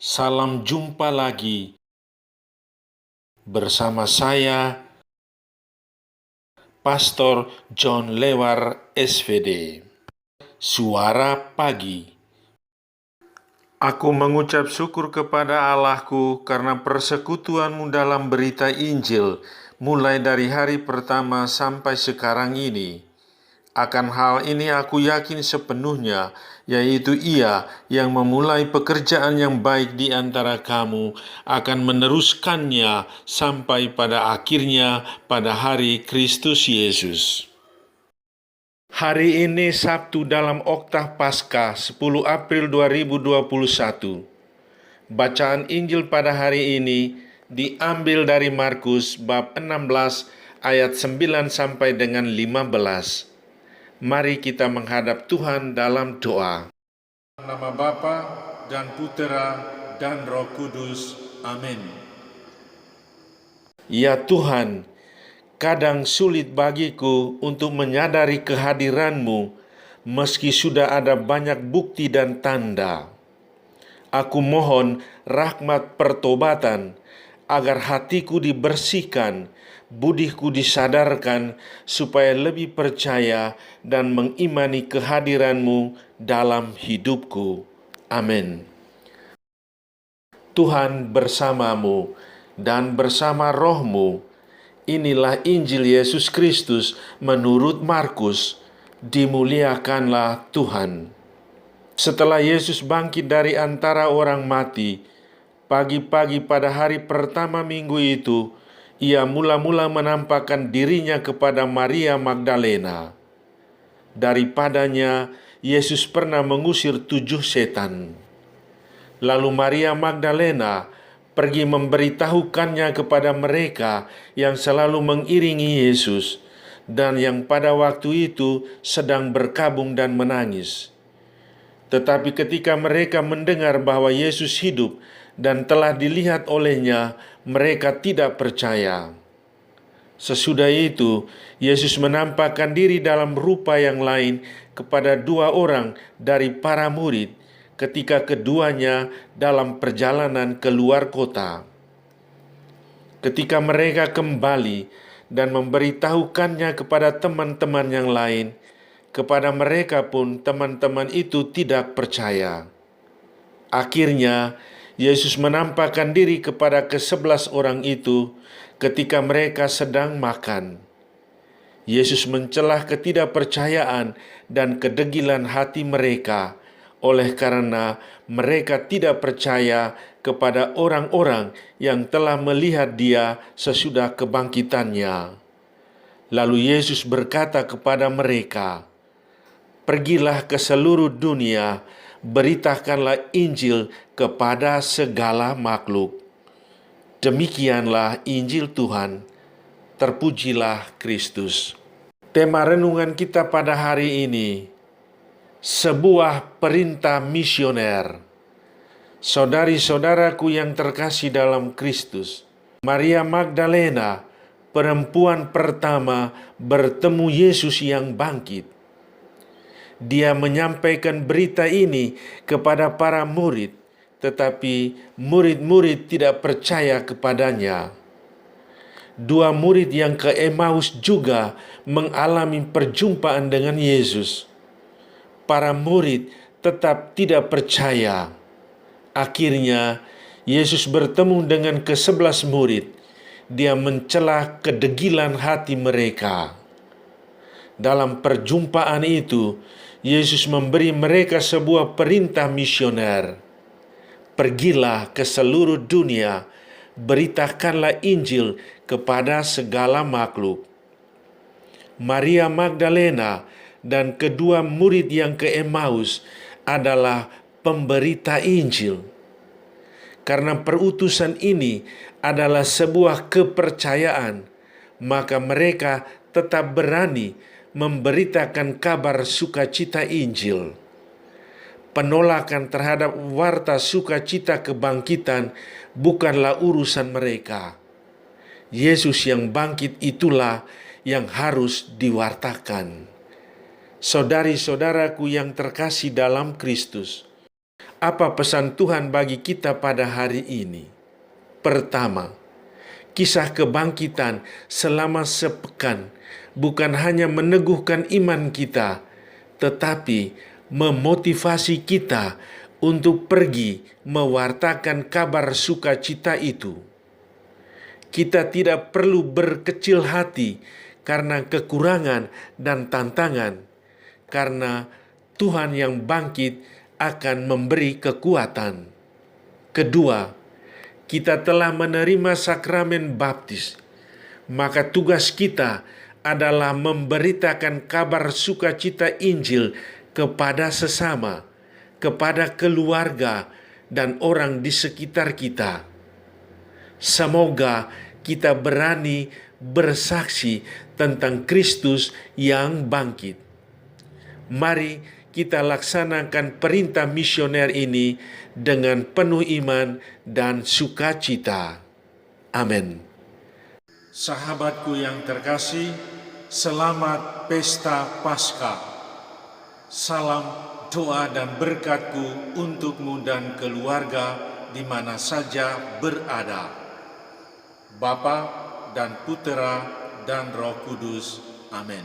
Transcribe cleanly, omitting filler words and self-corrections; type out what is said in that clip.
Salam jumpa lagi bersama saya, Pastor John Lewar SVD. Suara Pagi. Aku mengucap syukur kepada Allahku karena persekutuanmu dalam berita Injil, mulai dari hari pertama sampai sekarang ini. Akan hal ini aku yakin sepenuhnya, yaitu Ia yang memulai pekerjaan yang baik di antara kamu akan meneruskannya sampai pada akhirnya pada hari Kristus Yesus. Hari ini Sabtu dalam Oktah Paskah 10 April 2021. Bacaan Injil pada hari ini diambil dari Markus bab 16 ayat 9 sampai dengan 15. Mari kita menghadap Tuhan dalam doa. Nama Bapa dan Putera dan Roh Kudus. Amin. Ya Tuhan, kadang sulit bagiku untuk menyadari kehadiran-Mu meski sudah ada banyak bukti dan tanda. Aku mohon rahmat pertobatan agar hatiku dibersihkan, budiku disadarkan supaya lebih percaya dan mengimani kehadiran-Mu dalam hidupku. Amin. Tuhan bersamamu dan bersama rohmu. Inilah Injil Yesus Kristus menurut Markus. Dimuliakanlah Tuhan. Setelah Yesus bangkit dari antara orang mati, pagi-pagi pada hari pertama minggu itu, Ia mula-mula menampakkan dirinya kepada Maria Magdalena. Daripadanya, Yesus pernah mengusir 7 setan. Lalu Maria Magdalena pergi memberitahukannya kepada mereka yang selalu mengiringi Yesus dan yang pada waktu itu sedang berkabung dan menangis. Tetapi ketika mereka mendengar bahwa Yesus hidup dan telah dilihat olehnya, mereka tidak percaya. Sesudah itu, Yesus menampakkan diri dalam rupa yang lain kepada 2 orang dari para murid ketika keduanya dalam perjalanan keluar kota. Ketika mereka kembali dan memberitahukannya kepada teman-teman yang lain, kepada mereka pun teman-teman itu tidak percaya. Akhirnya, Yesus menampakkan diri kepada ke-11 orang itu ketika mereka sedang makan. Yesus mencelah ketidakpercayaan dan kedegilan hati mereka, oleh karena mereka tidak percaya kepada orang-orang yang telah melihat Dia sesudah kebangkitannya. Lalu Yesus berkata kepada mereka, "Pergilah ke seluruh dunia, beritakanlah Injil kepada segala makhluk." Demikianlah Injil Tuhan. Terpujilah Kristus. Tema renungan kita pada hari ini, sebuah perintah misioner. Saudari-saudaraku yang terkasih dalam Kristus, Maria Magdalena, perempuan pertama bertemu Yesus yang bangkit. Dia menyampaikan berita ini kepada para murid, tetapi murid-murid tidak percaya kepadanya. 2 murid yang ke Emmaus juga mengalami perjumpaan dengan Yesus. Para murid tetap tidak percaya. Akhirnya, Yesus bertemu dengan ke-11 murid. Dia mencela kedegilan hati mereka. Dalam perjumpaan itu, Yesus memberi mereka sebuah perintah misioner. Pergilah ke seluruh dunia, beritakanlah Injil kepada segala makhluk. Maria Magdalena dan kedua murid yang ke Emmaus adalah pemberita Injil. Karena perutusan ini adalah sebuah kepercayaan, maka mereka tetap berani memberitakan kabar sukacita Injil. Penolakan terhadap warta sukacita kebangkitan bukanlah urusan mereka. Yesus yang bangkit itulah yang harus diwartakan. Saudari-saudaraku yang terkasih dalam Kristus, Apa pesan Tuhan bagi kita pada hari ini? Pertama, kisah kebangkitan selama sepekan bukan hanya meneguhkan iman kita, tetapi memotivasi kita untuk pergi mewartakan kabar sukacita itu. Kita tidak perlu berkecil hati karena kekurangan dan tantangan, karena Tuhan yang bangkit akan memberi kekuatan. Kedua, kita telah menerima sakramen baptis, maka tugas kita adalah memberitakan kabar sukacita Injil kepada sesama, kepada keluarga, dan orang di sekitar kita. Semoga kita berani bersaksi tentang Kristus yang bangkit. Mari kita laksanakan perintah misioner ini dengan penuh iman dan sukacita. Amin. Sahabatku yang terkasih, selamat pesta Paskah. Salam doa dan berkatku untukmu dan keluarga di mana saja berada. Bapa dan Putera dan Roh Kudus. Amin.